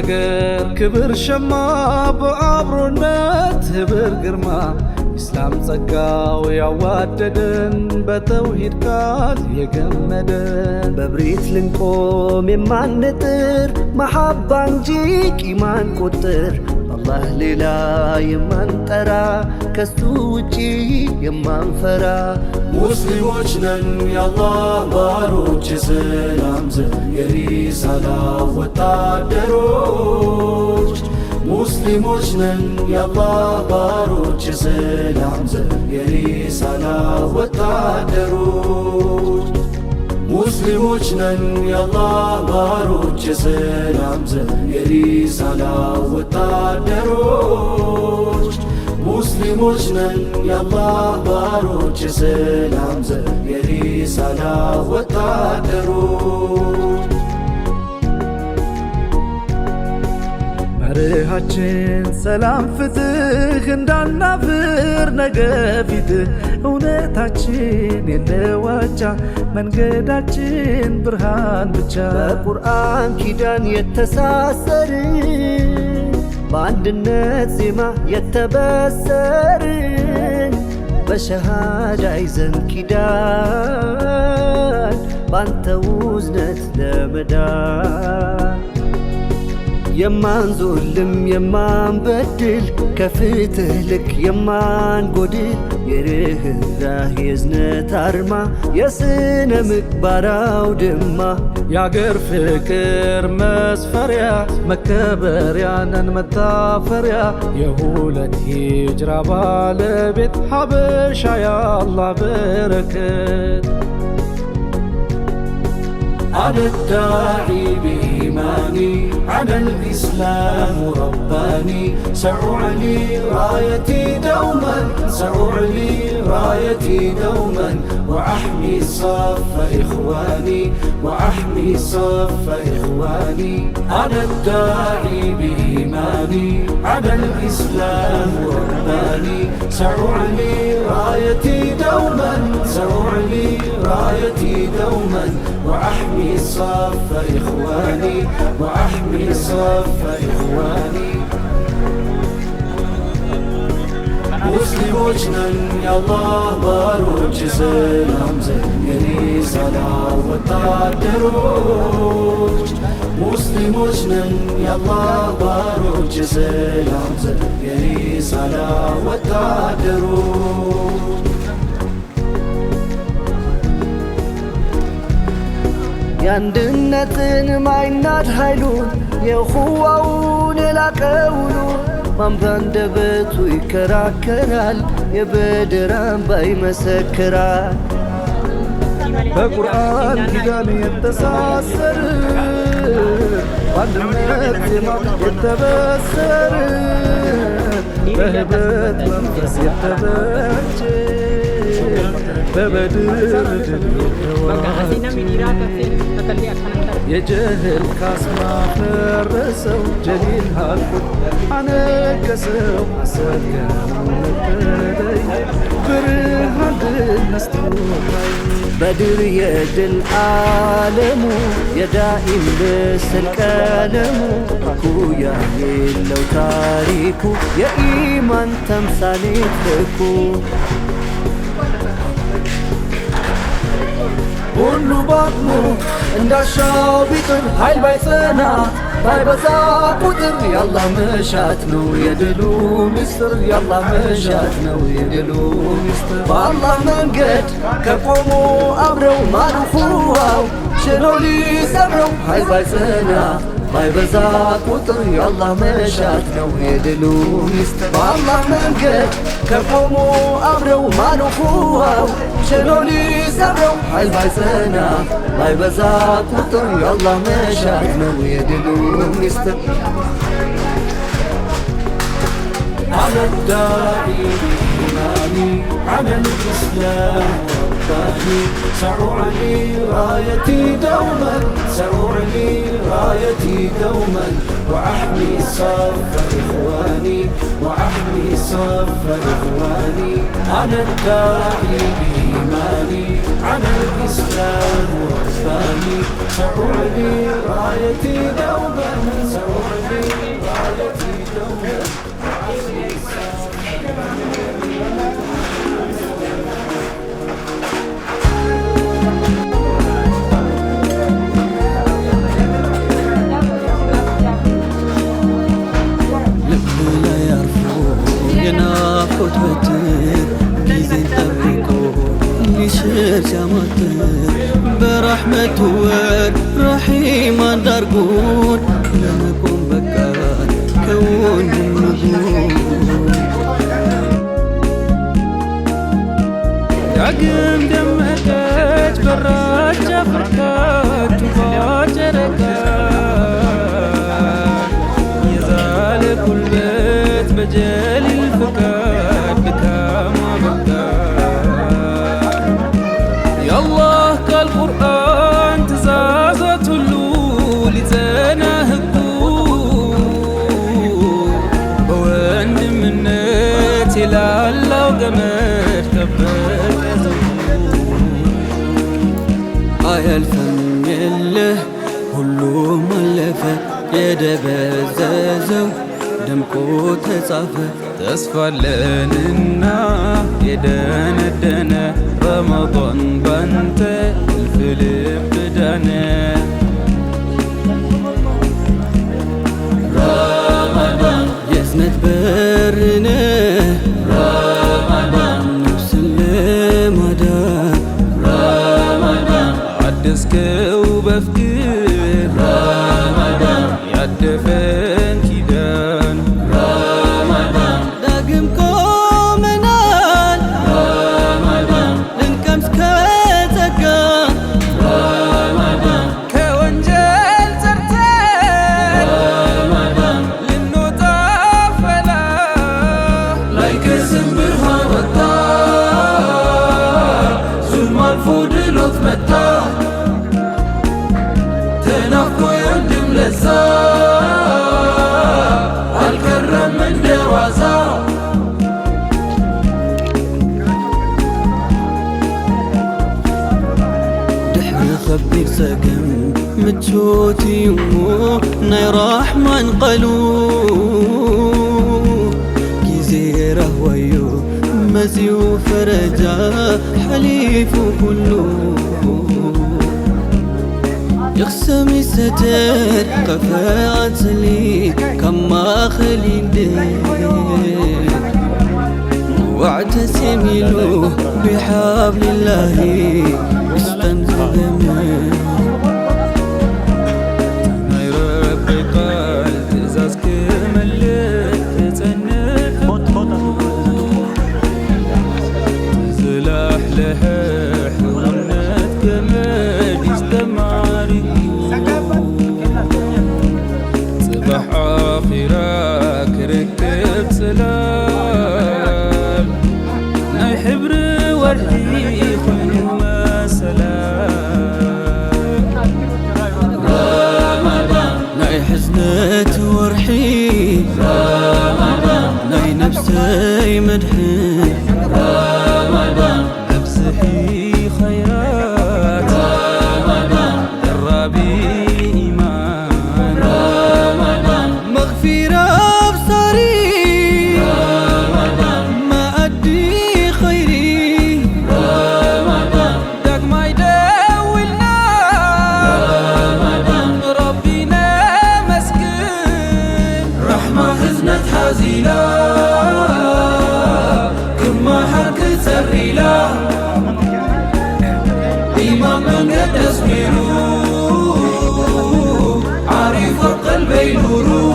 ያገር ክብር ሸማ በአብሮነት ህብር ግርማ ኢስላም ጸጋው ያዋደደን በተውሂድ ቃል የገመደን በብሪት ልንቆም የማንጥር መሐባ እንጂ ቂማን ቁጥር አላህ ሌላ የማንጠራ ከሱ ውጪ የማንፈራ ሙስሊሞች ነን የአላህ ባሮች የሰላም ዘብ የሪሳላ ወታደሮች ሙስሊሞች ነን የአላህ ባሮች የሰላም ዘብ የሪሳላ ወታደሮች ሙስሊሞች ነን የአላህ ባሮች የሰላም ዘብ የሪሳላ ወታደሮች ሙስሊሞች ነን የአላህ ባሮች የሰላም ዘብ የሪሳላ ወታደሮች መርሃችን ሰላም ፍትህ እንዳናፍር ነገ ፊትህ እውነታችን የለዋቻ መንገዳችን ብርሃን ብቻ በቁርአን ኪዳን የተሳሰርን በአንድነት ዜማ የተበሰርን በሸሃዳ ይዘን ኪዳን ባንተ ውዝነት ለመዳን የማንዞልም የማንበድል ከፍትህ ልክ የማንጎድል የርህራህ የእዝነት አርማ የስነ ምግባር አውድማ የአገር ፍቅር መስፈሪያ መከበሪያ ነን መታፈሪያ የሁለት ሂጅራ ባለቤት ሀበሻ የአላህ በረከት على الداعي بإيماني على الإسلام رباني سأعلي رايتي دوما سأعلي رايتي دوما وأحمي صف إخواني وأحمي صف إخواني على الداعي بإيماني على الإسلام رباني سأعلي رايتي دوما سأعلي رايتي دوما وأحمي صف إخواني وأحمي صف إخواني ሙስሊሞች ነን የአላህ ባሮች የሰላም ዘብ የሪሳላ ወታደሮች ሙስሊሞች ነን የአላህ ባሮች የሰላም ዘብ የሪሳላ ወታደሮች የአንድነትን ማይናድ ኃይሉን የኹዋውን የላቀ ውሉ ማን ባንደበቱ ይከራከራል የበድር አምባ ይመሰክራል በቁርአን ኪዳን የተሳሰር በአንድነት ዜማ የተበሰር በህብረት መንፈስ የተበጀ በበድር ድል የጀህል ካስማ ፈረሰው ጀሊል ሀቁን አነገሰው ሐሰት ከመከደይ ብርሃን ድል ነስቶ በድር የድል ዓለሙ የዳኢም ምስል ቀለሙ ኩያ የለው ታሪኩ የኢማን ተምሳሌት ልኩ ሁሉ ባቅሙ እንዳሻው ቢጥር ኃይል ባይጸና ባይበዛ ቁጥር የአላህ መሻት ነው የድሉ ምስጢር የአላህ መሻት ነው የድሉ ምስጢር በአላህ መንገድ ከቆሙ አብረው ማልኹዋው ሽረው ሊሰብረው ኃይል ባይጸና ባይበዛ ቁጥር የአላህ መሻት ነው የድሉ ምስጢር በአላህ መንገድ ከቆሙ አብረው ማልኹዋው ሽረው ሊሰብረው ኃይል ባይጸና ባይበዛ ቁጥር የአላህ መሻት ነው የድሉ ምስጢር على الداعي بإيماني على الإسلام رباني سأعلي رايتي دوما سأعلي رايتي دوما وأحمي صف إخواني وأحمي صف إخواني على الداعي بإيماني زماني على الإسلام وفاني سأعلي رايتي دوما سأعلي رايتي دوما የናፍቆት በትር ጊዜን ጠብቆ ሊሽር ሲያማትር በረሕመቱ ወር ረሒም አንዳርጎን ለመቆም በቃን ከወንድም ዳግም ደመቀች በራች አፍርካች ጨረቃ የዛለ ጉልበት በጀሊል ፍቃድ ድካማ በቃ የአላህ ቃል ቁርአን ትእዛዛት ሁሉ ሊጸና ህጉ በወንድምነት የላላው ገመድ ጠበቀ አያልፍም የለህ ሁሉም አለፈ የደበዘዘው ደምቆ ተጻፈ ተስፋለንና የደነደነ ረመዳን ባንተ እልፍ ልብ ዳነ ረመዳን የእዝነት በርነ ረመዳን ነፍስን ለማዳን ረመዳን አደስከው በፍቅር ረመዳን ያደፈን ኪዳን ረመዳን ዳግም ቆመናል ረመዳን ልንቀምስ ከጸጋ ረመዳን ከወንጀል ጸድተን ረመዳን ልንወጣ ፈላ ላይከስም ብርሃን ወጣ ዙልም አልፎ ድሎት መጣ ተናፍቆ የወንድም ለዛ አልቀረም እንደ ዋዛ ድሕሪ ኸቢር ሰገም ምቾት እዩሞ ናይ ራሕማን ቐሉ ጊዜ ረህወዩ መጺኡ ፈረጃ ሓሊፉ ኩሉ يقسم الستر قفات لي كما خليل واعتسم له بحبل الله استنزل منه ما يربي قال تزاز كمل تتنف زلاح لها حورنات كمل يستمعري صباح آخرك ركب سلام ناي حبر ورحيخ وما سلام رمضان ناي حزنة ورحيخ رمضان ناي نفسي مدحي رمضان نفسحي خيرات رمضان الربي إيمان رمضان مغفرة بصري رمضان ما أدي خيري رمضان داك ما يداولنا رمضان ربنا مسكين رحمة حزنة حزيلة كما حركة سريلة إمام من قدس ميرو عارف القلب ينورو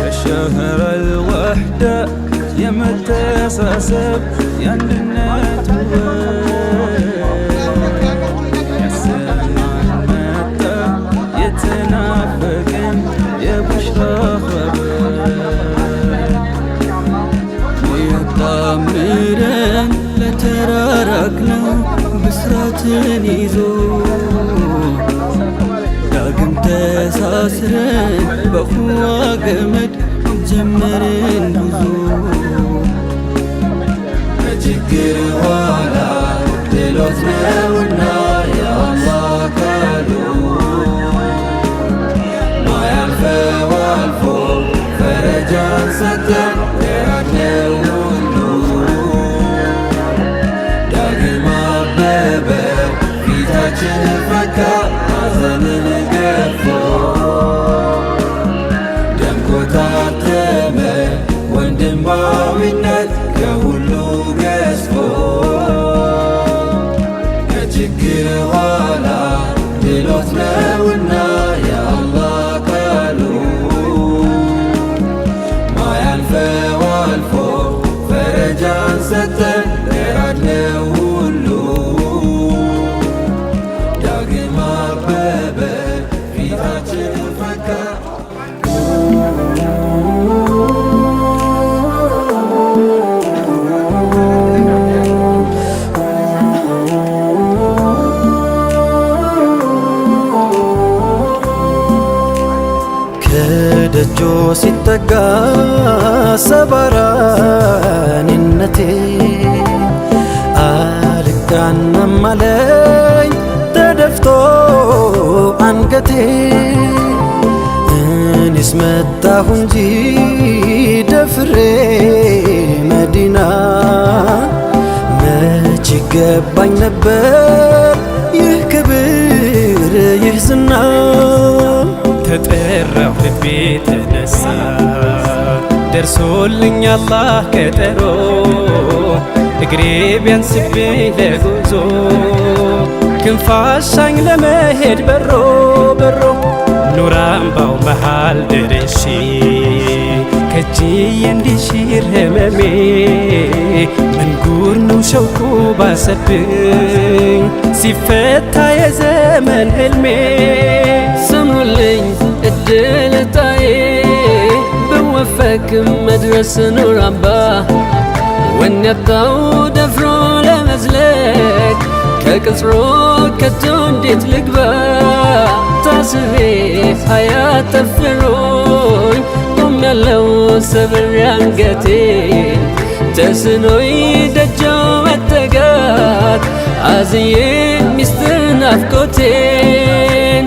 يا شهر الوحدة يا متى ساسب يا النت يا سمع متى يتنافقن يا بشرى خبر يا تامرن لتراركنا بسراتن يزو ዳግም ተሳስረን በኹዋ ገመድ ጀመርን ጉዞ ከችግር ከሁሉ ገዝፎ ከችግር ኋላ ድሎት ነውና የአላህ ቃሉ ማያልፈው አልፎ ፈረጃን ሰጠን ለራድ ነው ሁሉ ዳግም አበበ ፊታችን ፈካ ከደጆ ሲጠጋ ሰባራኒነቴ አልጋናም አለኝ ተደፍቶ አንገቴ እኔስ መጣሁ እንጂ ደፍሬ መዲና መች ይገባኝ ነበር ይህ ክብር ይህ ዝና ተጠራሁ ልቤ ተነሳ ደርሶልኝ አላህ ቀጠሮ እግሬ ቢያንስብኝ ለጉዞ ክንፋሻኝ ለመሄድ በሮ በሮ ኑር አምባው መሃል ደርሼ ከእጅዬ እንዲሽር ህመሜ ምን ጉር ነው ሸውቁ ባሰብኝ ሲፈታ የዘመን ህልሜ ሰምሩልኝ እድል እጣዬ ብወፈቅ መድረስ ኑር አምባ ወኔ ያጣው ደፍሮ ለመዝለቅ ከቅጽሮ ከቶ እንዴት ልግባ ታስሬ ሀያት ጠፍሮኝ ቆሜያለሁ ሰብሬ አንገቴን ተስኖኝ ደጆ መጠጋት አዝዬ ሚስጥር ናፍቆቴን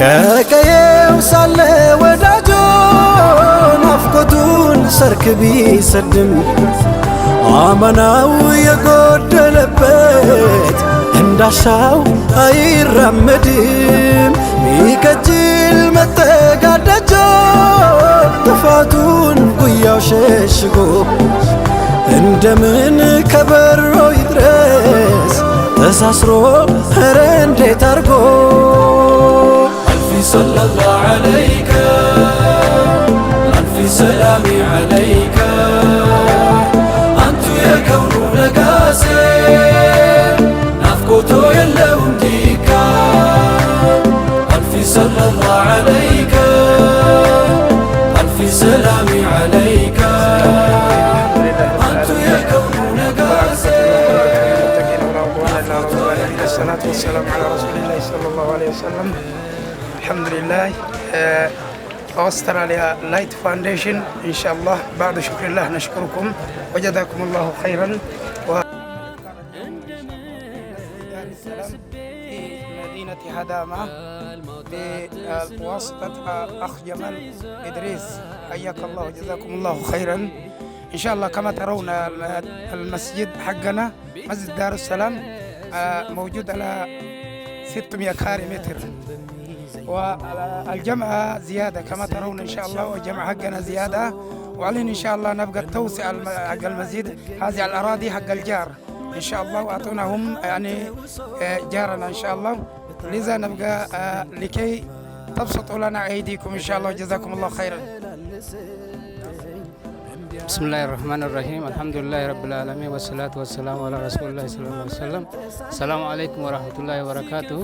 ከቀየው ሳለ ወዳጆ ናፍቆቱን ሰርክ ቢሰድም አማናው የጎደለበት እንዳሻው አይራመድም ሚከጅል መጠጋደጆ ጥፋቱን ጉያው ሸሽጎ እንደምን ከበሮ ይድረስ ተሳስሮ ኧረ እንዴት አርጎ ألف صلى الله عليك ألف سلامي عليك أنت يا كون نقاسي نفقوتو يلوم ديكا ألف صلى الله عليك ألف سلامي عليك أنت يا كون نقاسي الصلاة والسلام على رسول الله صلى الله عليه وسلم. الحمد لله. أستراليا لايت فاونديشن إن شاء الله بعد شكر الله نشكركم وجزاكم الله خيرا. في مدينة هدامة بواسطة أخ جمال إدريس حياك الله وجزاكم الله خيرا. إن شاء الله كما ترون المسجد حقنا مسجد دار السلام موجود على 600 كاري متر والجمعة زيادة كما ترون إن شاء الله والجمعة حقنا زيادة وعلينا إن شاء الله نبقى توسع حق المسجد هذه الأراضي حق الجار إن شاء الله وأعطوناهم يعني جارنا إن شاء الله لذا نبقى لكي تبسطوا لنا أيديكم إن شاء الله جزاكم الله خيرا. بسم الله الرحمن الرحيم الحمد لله رب العالمين والصلاة والسلام على رسول الله صلى الله عليه وسلم. السلام عليكم ورحمة الله وبركاته.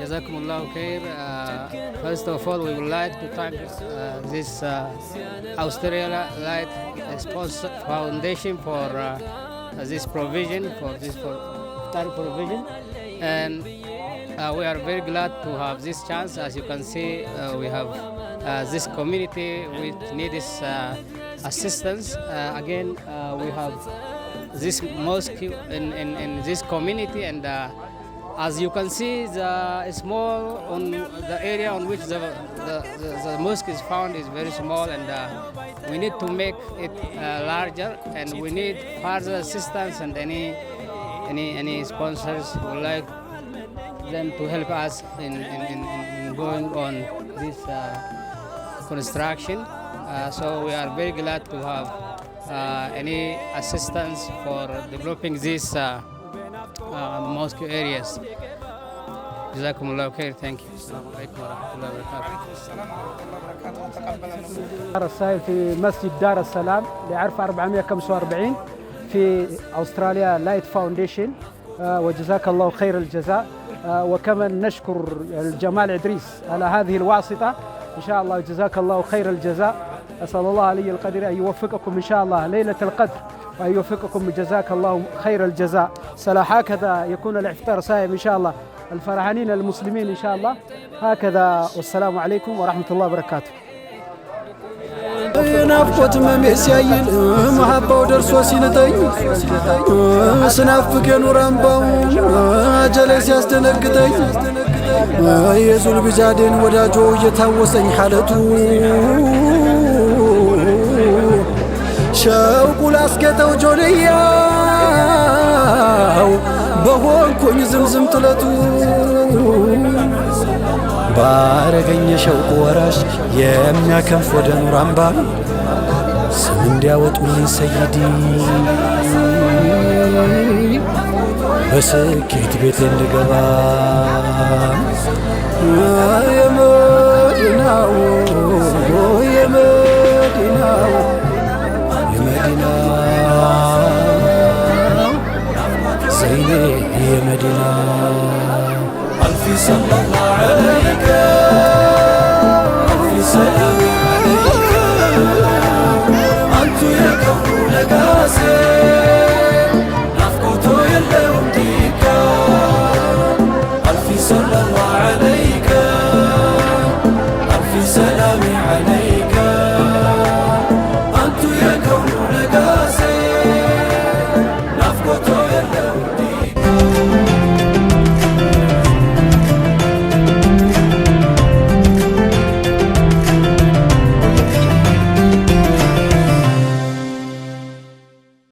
جزاكم الله خير. First of all, we would like to thank this Australia Light Sponsor Foundation for this provision, for provision, and we are very glad to have this chance. As you can see, we have this community which needs assistance. Again, we have this mosque in this community, and as you can see, the small on the area on which the mosque is found is very small, and we need to make it larger, and we need further assistance, and any sponsors would like them to help us in going on this construction. So we are very glad to have any assistance for developing these mosque areas. جزاكم الله خير. Thank you. السلام عليكم ورحمة الله وبركاته. السلام ورحمة الله وبركاته وتقبل الله. دار السائل في مسجد دار السلام لعرفة 445 في أستراليا لايت فاونديشن، وجزاك الله خير الجزاء. وكمان نشكر الجمال إدريس على هذه الواسطة إن شاء الله، جزاك الله خير الجزاء. أسأل الله علي القدر أن يوفقكم إن شاء الله ليلة القدر، وأن يوفقكم جزاك الله خير الجزاء. هكذا يكون الإفطار صائم إن شاء الله، الفرحانين المسلمين إن شاء الله هكذا. والسلام عليكم ورحمة الله وبركاته. ናፍቆት መሜስ ያይል መሐባው ደርሶ ሲንጠኝ ስናፍቅ የኑር አምባው አጀሌ ሲያስደነግጠኝ የዙል ቢጃዴን ወዳጆ እየታወሰኝ ሐለቱ ሸውቁ ላስጌጠው ጆንያው በሆንኩኝ ዝምዝም ጥለቱ ባረገኝ የሸውቁ ወራሽ የሚያከንፍ ወደ ኑር አምባ ስም እንዲያወጡልኝ ሰይዲ በስኬት ቤት እንድገባ የመድናው